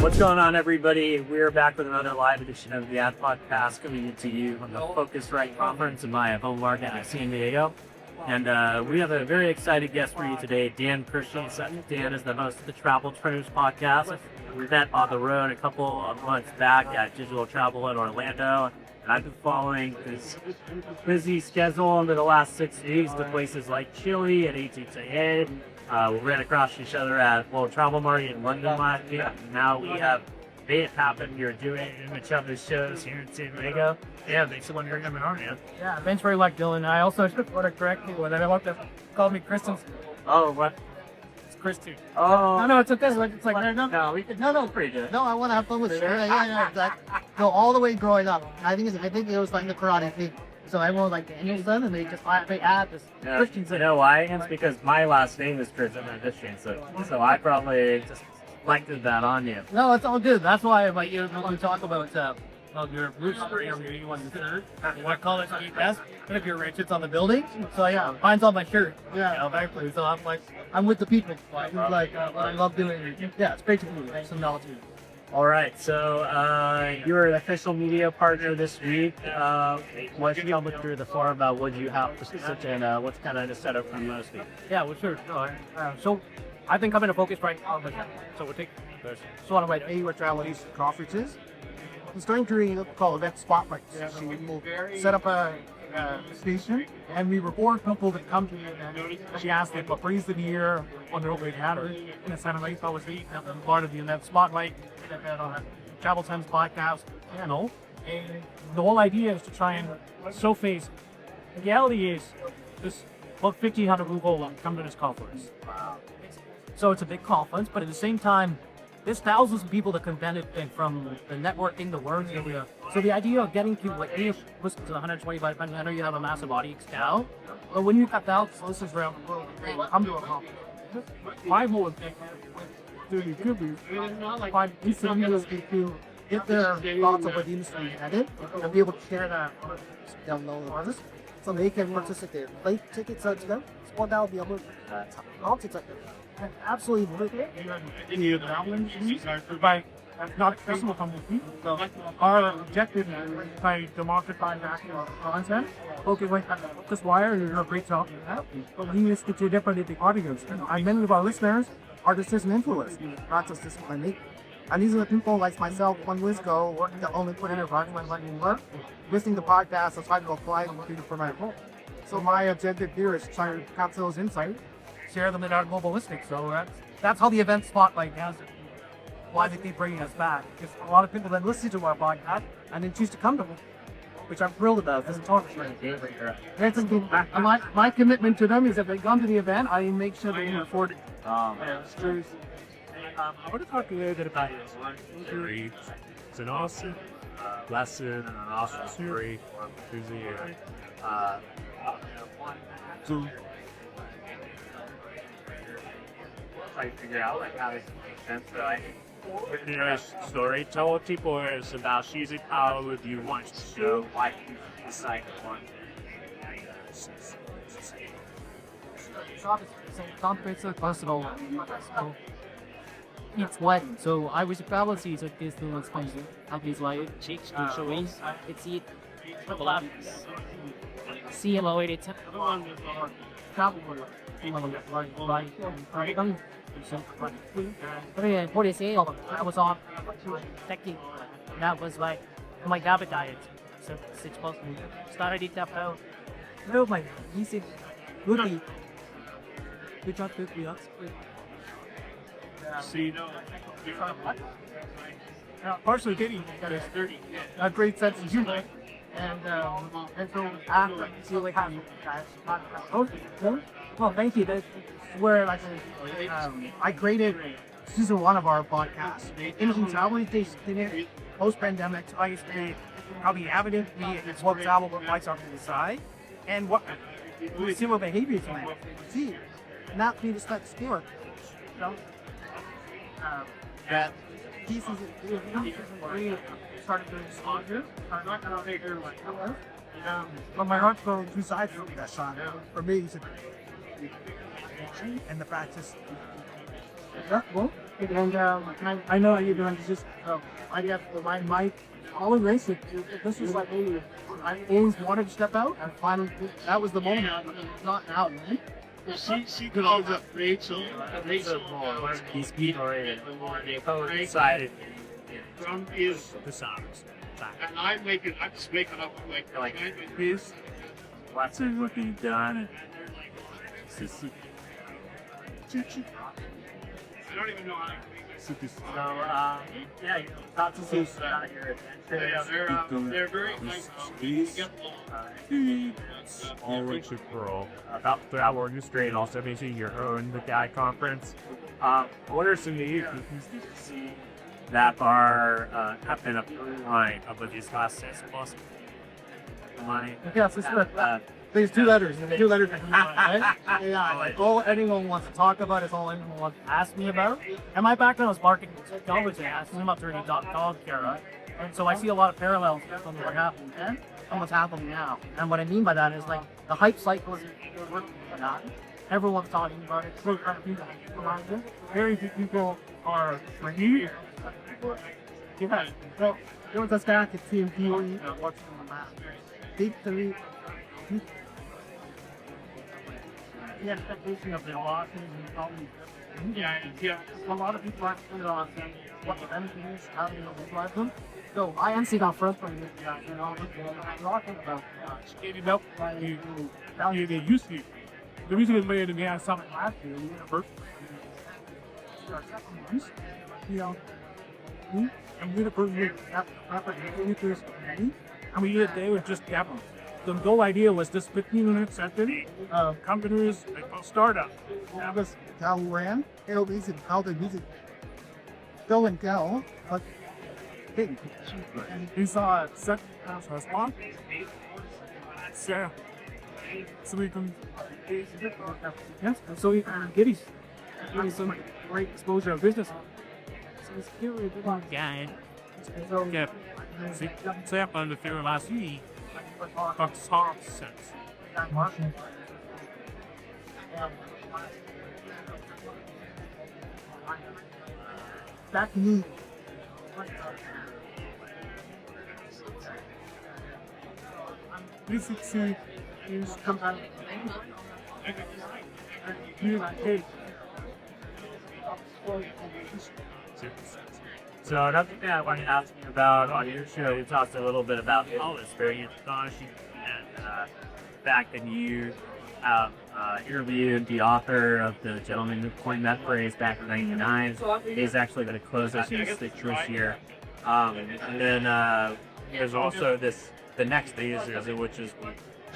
What's going on, everybody? We're back with another live edition of the Ad Podcast coming to you from the Phocuswright conference in my home market in San Diego. And we have a very excited guest for you today, Dan Christensen. Dan is the host of the Travel Traders podcast. We met on the road a couple of months back at Digital Travel in Orlando. And I've been following this busy schedule over the last 6 weeks to places like Chile and ATTA. We ran across each other at World Travel Market in London last year. Now we have made it happen. You're doing each other's shows here in San Diego. Yeah, thanks so much for coming on, man. Yeah, thanks very much, Dylan. I also should want to correct you when I want to call me Christensen. Oh, what? It's Chris too. Oh. No, it's okay. It's like No, pretty good. No, I want to have fun with it. Yeah, exactly. No, all the way growing up. I think it was like the karate thing. So everyone was like Danielson, and they add this Christensen. You know why? It's because my last name is Christensen, so I probably just selected that on you. No, it's all good. That's why like you want to talk about your roots or your you want to call it best. But if you're rich, it's on the building. So yeah, mine's on my shirt. Yeah, exactly. So I'm with the people. I love doing it. Yeah, it's great to be with some knowledge. All right, so you're an official media partner this week. Why don't you tell me through the floor about what you have to sit and what's kind of the setup for you this week? Yeah, well, sure. So I've been coming to Phocuswright all the time. So we'll take this. So on about 80 travelers conferences. I'm starting to what we call event spotlights. So we will set up a station, and we report people that come to the event. She asked them what brings them here, what their way matter, and it's kind of nice obviously part of the event spotlight on a Travel Times podcast channel. And the whole idea is to try and showcase. The reality is, this about 1,500 people come to this conference. So it's a big conference, but at the same time, there's thousands of people that can benefit from the networking, the work area. So the idea of getting people like you listen to 125, I know you have a massive audience now, but when you got thousands of listeners around the world, come to a conference. My whole objective with doing YouTubers, find these videos to get their thoughts of what the industry is headed and be able to share that down low artists so they can participate. Play tickets out to them, so that will be able to concerts like this. Absolutely worth it. Any of the traveling by not accessible company. So our objective is to democratize actual content. Focus like Phocuswright, you do a great job in that. But we need to get different in the audience. And many of our listeners are decision influencers, not just discipline me. And these are the people like myself 1 week ago working the only put in a environment like work, listening to podcasts and trying to apply them for my role. So my objective here is to try to capture those insights, share them in our global listings. So that's how the event spotlight has it. Why they keep bringing us back? Because a lot of people that listen to our podcast and then choose to come to them, which I'm thrilled about. This is totally my commitment to them is if they come to the event, I make sure they can afford it. It's true. I want to talk a little bit about your story. It's an awesome lesson and an awesome story through the year. So Try to figure out like how this makes sense. So your story, tell what people is about using power you want to show why you decide on. It's personal. It's what? So I was probably so this to explain how this like chicks to show is it's it CMO it's what they say I was on technique that was like my habit diet. So 6 months started it up out. No my easy good job good me see. Partially getting got a 30, a great sense of humor, and so after see what happens. Well, thank you. That's where like I graded season 1 of our podcast. In travel, they did post pandemic. So I used to probably evident me and what travel likes on the side, and what consumer behaviors like see, not be the stuff still. That pieces started doing stronger. I'm not going to take her like but my heart's going 2 sides of that shot. For me, it's and the practice Well, and I know how you're doing. It's just I got my all in racing. This was like I always wanted to step out, and finally that was the moment. Not now, man. She calls up Rachel. He's excited. From is, The songs. and I'm just making up like This. What's it what you've done? I don't even know how to. So, yeah, you talk to us about your adventures. They're very nice. All rich and pearl. About the travel industry and also making your own the guy conference. What are some new things That are have been a through line of these last 6 plus money. Yes, it's good. There's 2 letters. There's 2 letters. Right? Yeah, like all anyone wants to talk about is all anyone wants to ask me about. And my background was marketing technology. I'm up during .com era, and so I see a lot of parallels from what happened then and what's happening now. And what I mean by that is like the hype cycle is working for that. Everyone's talking about it. Very few people are here. Yeah. So there was this guy at TMP watching the map. Deep 3. The expectation of the losses and probably Yeah. a lot of people aren't clear on what the benefit is, how to utilize them. So I NC got frustrated with that, you know, I'm talking about Nope. They used to. The reason it made me have something last year, we first. you know, And we're the person and we did they would just have them. The whole idea was this 15 minutes at the companies, like a startup. that was how we ran. It'll be easy how they use it. Go and go, but hey, We saw a set response. So we can yes, and so we can get some great exposure of business. So it's really good. guide. So Yeah. See, example in the theory last week, but soft sense. That me. This is Come out. Hey. So another thing I wanted to ask you about on your show, you talked a little bit about college experience, astonishing, and the fact that you have interviewed the author of The Gentleman Who Coined That Phrase back in '99. He's actually going to close us this year. And then there's also the next phase, which is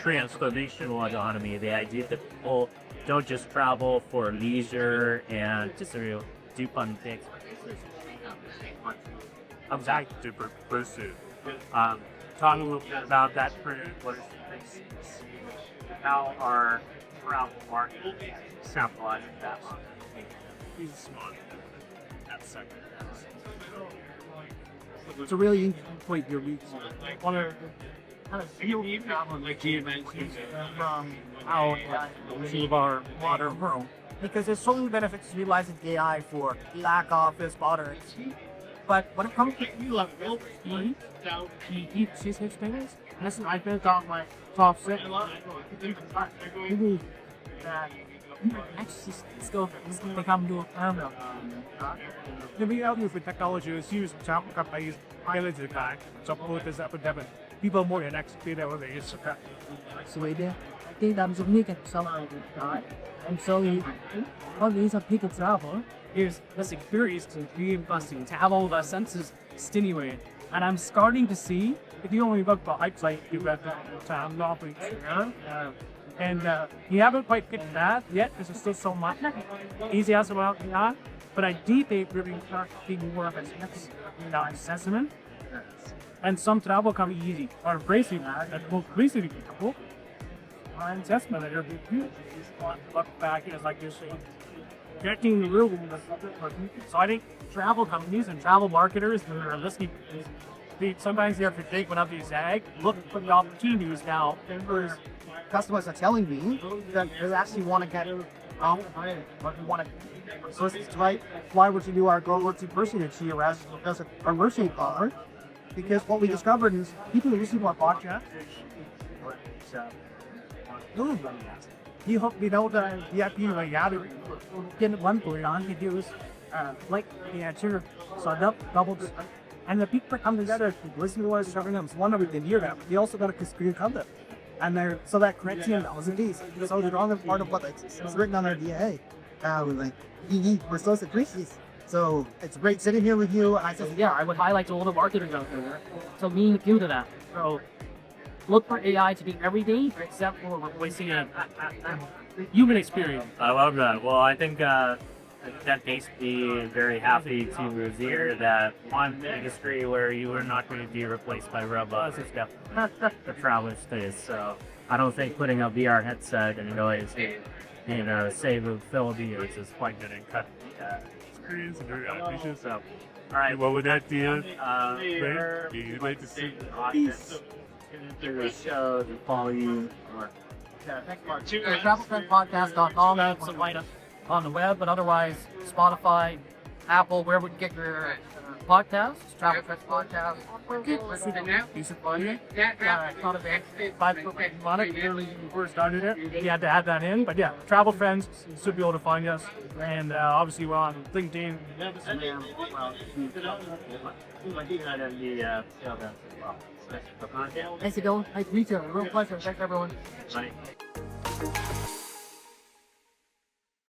transformational autonomy, the idea that people don't just travel for leisure and just to do fun things. objective pursuit. Talk a little bit about that trend. What is it? How are travel marketing capitalizing that? He's smart. That's second. It's a really interesting point you're reaching. One of the kind of feel Like you mentioned. from how some of our modern world. Because there's so many benefits to utilizing AI for back office, moderate. But when it comes to she's experience, listen, I built out my top 6. That actually still become to a The reality with technology is used some companies pilot the guy, support this epidemic. People more than execute that when they use it. Sweden. Thì làm giống như cái sau and so all these are people travel. is this experience to be busting, to have all of our senses stimulated. And I'm starting to see, if you only look for hype like you got time novel, and you haven't quite get that yet, because there's still so much. Easy as well, yeah. But I do think we're going to start being more of an assessment. And some travel can be easy, or embracing that, and will increasingly be difficult. My assessment that it'll be huge. Look back as like you're saying. Getting the real world. So I think travel companies and travel marketers who are listening to this, sometimes they have to take one up these ag, look for the opportunities now. Whereas customers are telling me that they actually want to get want to So it's like, why would you do our Go Work impersonation here as does our mercy car? Because what we discovered is people who listen to our podcast, you hope we know the VIP like gathering. Trên one buổi on he do like the answer so doubles. And the people that come together to listen to us, showing them one of them hear that. They also got a screen content. And they're so that corrects you in these. So they're all part of what it's written on our DNA. We're like, we're so appreciative. So it's great sitting here with you. I said, Yeah, I would highlight to all the marketers out there. So me due to that. So look for AI to be every day except for replacing a human experience. I love that. Well, I think that makes me very happy to hear that one industry where you are not going to be replaced by robots is definitely the travel space. So I don't think putting a VR headset and going to save a Philippines is quite going to cut Experience and very audacious. So, all right. Well, with that, Dan, Where you'd like to see audience through the show to follow you or TravelFriendPodcast.com. That's on the web, but otherwise Spotify, Apple, wherever you get your podcasts. Travel Friends Podcast. Listen to now. Decent budget. Yeah, it's not a big Money, literally when we first started it, we had to add that in. But yeah, Travel Friends should be able to find us. And obviously we're on LinkedIn. Nice to go. Nice to meet you. Real pleasure. Thanks everyone. Bye.